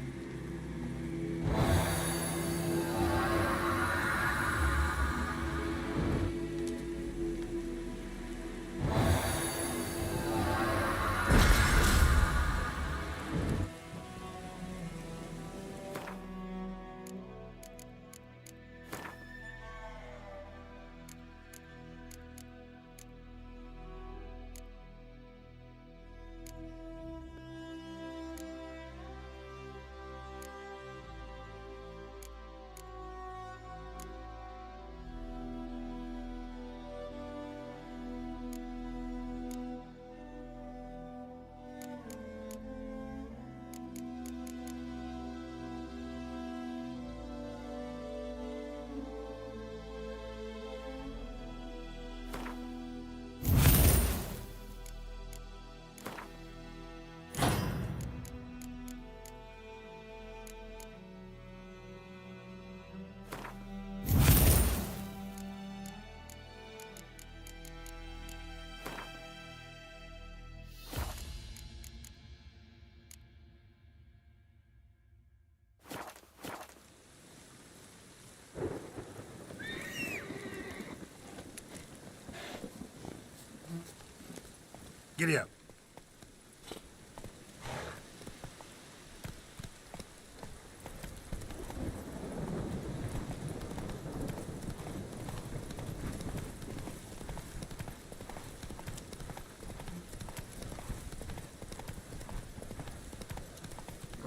Giddy up.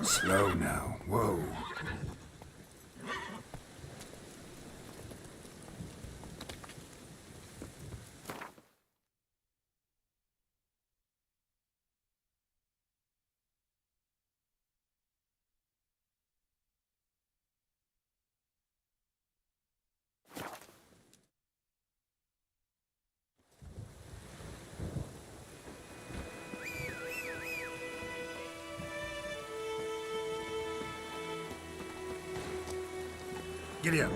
Slow now. Whoa. Giddy up.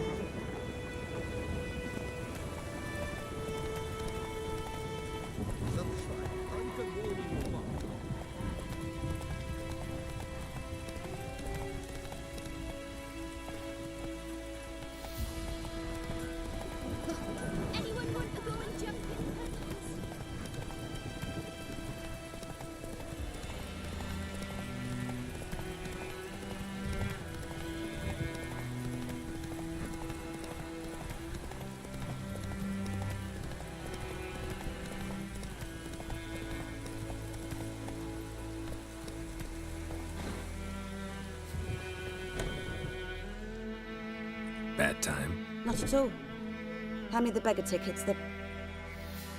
Anyone want to go and jump in? Bad time? Not at all. Hand me the beggar tickets, the...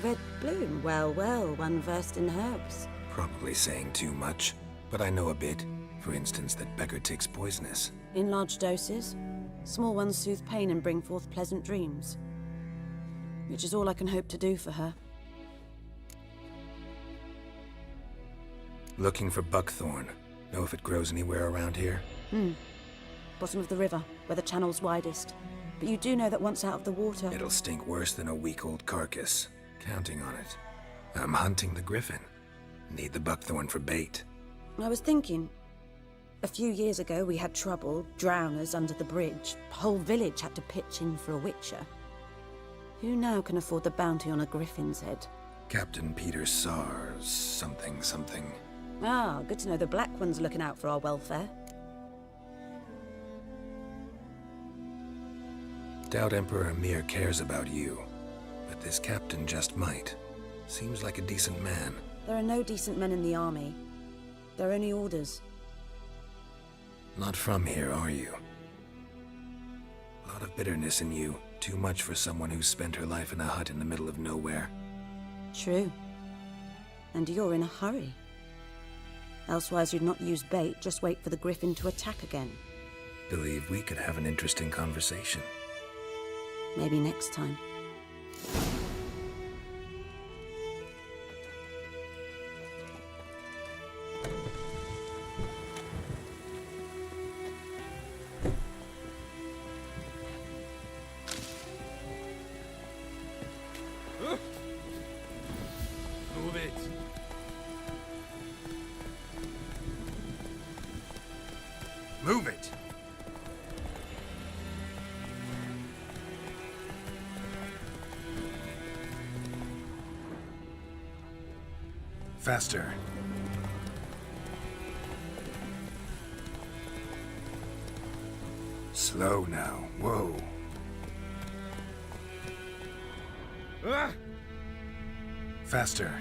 Red Bloom. Well, well, one versed in herbs. Probably saying too much, but I know a bit. For instance, that beggar tick's poisonous. In large doses. Small ones soothe pain and bring forth pleasant dreams. Which is all I can hope to do for her. Looking for buckthorn. Know if it grows anywhere around here? Bottom of the river, where the channel's widest. But you do know that once out of the water... It'll stink worse than a week-old carcass. Counting on it. I'm hunting the griffin. Need the buckthorn for bait. I was thinking... A few years ago, we had trouble, drowners under the bridge. The whole village had to pitch in for a witcher. Who now can afford the bounty on a griffin's head? Captain Peter Sars, something. Ah, good to know the Black One's looking out for our welfare. Doubt Emperor Emhyr cares about you, but this captain just might. Seems like a decent man. There are no decent men in the army. They're only orders. Not from here, are you? A lot of bitterness in you. Too much for someone who spent her life in a hut in the middle of nowhere. True. And you're in a hurry. Elsewise you'd not use bait, just wait for the griffin to attack again. Believe we could have an interesting conversation. Maybe next time. Move it. Move it! Faster. Slow now. Whoa. Faster.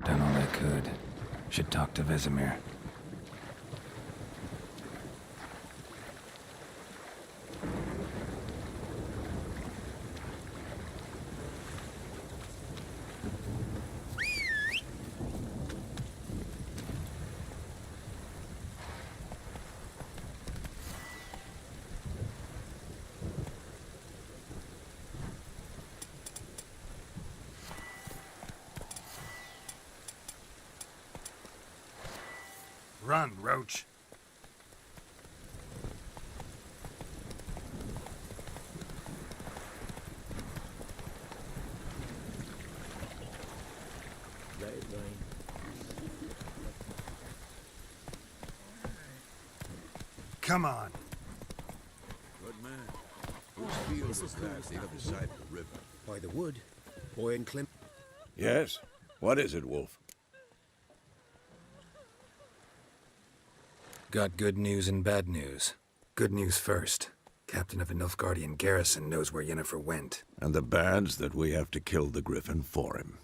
Done all I could. Should talk to Vesemir. Run, Roach. Come on. Good man. Whose field is that the other side of the river? By the wood. Boy and Clem. Yes? What is it, Wolf? Got good news and bad news. Good news first. Captain of the Nilfgaardian garrison knows where Yennefer went. And the bad's that we have to kill the Griffin for him.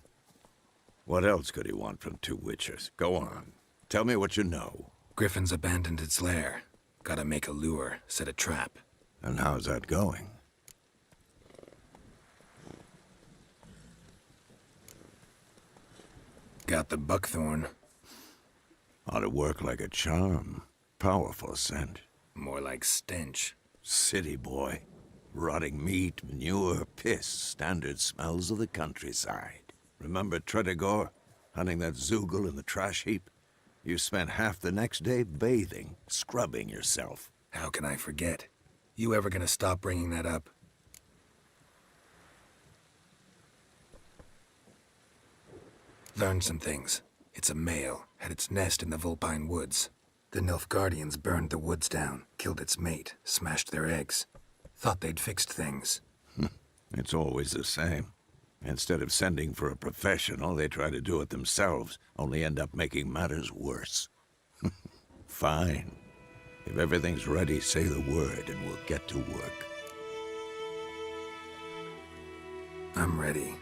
What else could he want from two Witchers? Go on. Tell me what you know. Griffin's abandoned its lair. Gotta make a lure, set a trap. And how's that going? Got the buckthorn. Ought to work like a charm. Powerful scent. More like stench. City boy. Rotting meat, manure, piss. Standard smells of the countryside. Remember Tredegor? Hunting that Zoogle in the trash heap? You spent half the next day bathing, scrubbing yourself. How can I forget? You ever gonna stop bringing that up? Learned some things. It's a male, had its nest in the Vulpine Woods. The Nilfgaardians burned the woods down, killed its mate, smashed their eggs. Thought they'd fixed things. It's always the same. Instead of sending for a professional, they try to do it themselves, only end up making matters worse. Fine. If everything's ready, say the word and we'll get to work. I'm ready.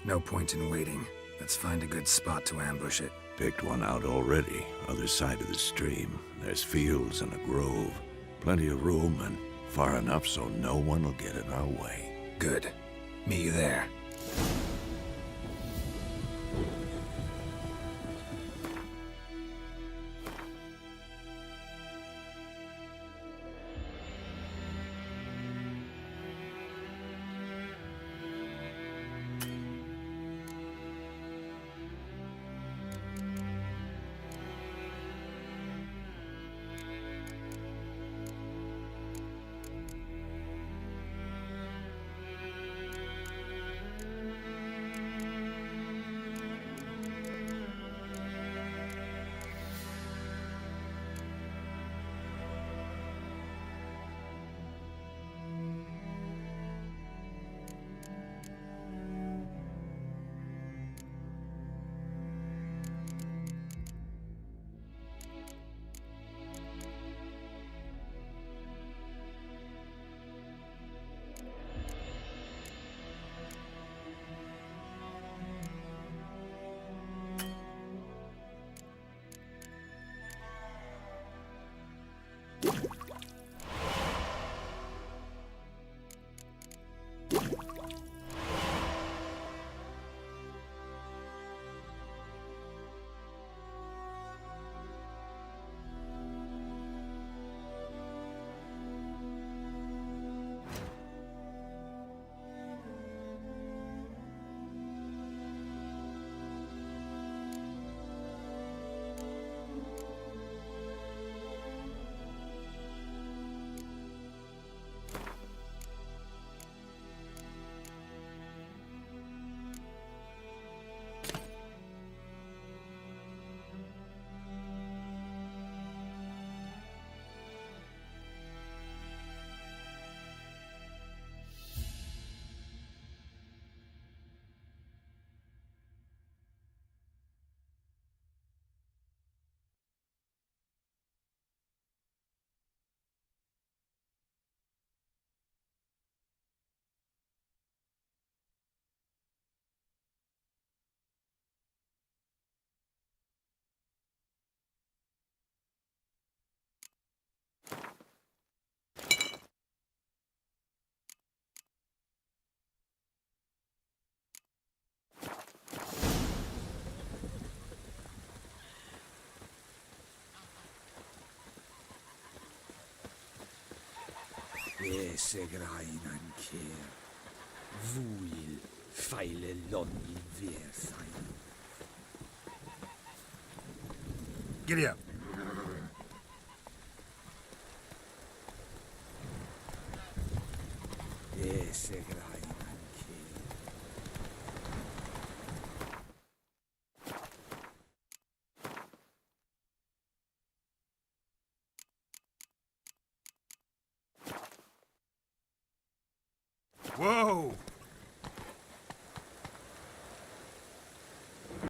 No point in waiting. Let's find a good spot to ambush it. Picked one out already, other side of the stream. There's fields and a grove. Plenty of room and far enough so no one will get in our way. Good. Meet you there. Segrain an Keir. Fwyl feile lonni versain. Giddy up. Segrain an Keir. Whoa!